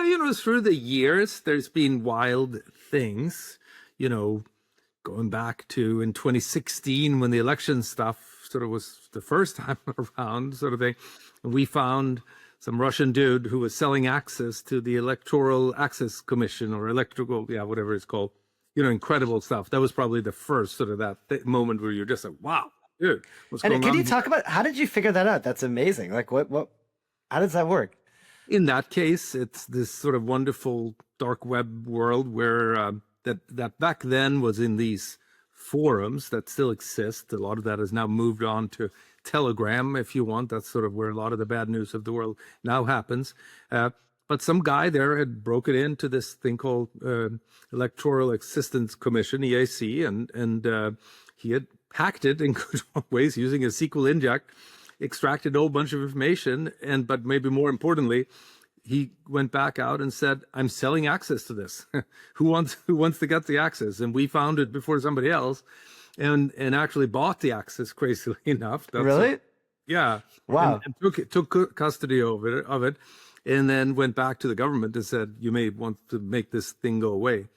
Yeah, through the years, there's been wild things, you know, going back to in 2016 when the election stuff sort of was the first time around, sort of thing. And we found some Russian dude who was selling access to the Electoral Access Commission or electrical, yeah, whatever it's called. Incredible stuff. That was probably the first sort of that moment where you're just like, wow, dude, what's And going can on you here? talk about how did you figure that out? That's amazing. Like how does that work? In that case, it's this sort of wonderful dark web world where that back then was in these forums that still exist. A lot of that has now moved on to Telegram, if you want. That's sort of where a lot of the bad news of the world now happens. But some guy there had broken into this thing called Electoral Assistance Commission, EAC, and he had hacked it in good ways using a SQL inject, extracted a whole bunch of information, but maybe more importantly, he went back out and said, "I'm selling access to this. who wants to get the access?" And we found it before somebody else, and actually bought the access. Crazily enough, Really? yeah, Wow. and took custody of it, and then went back to the government and said, "You may want to make this thing go away."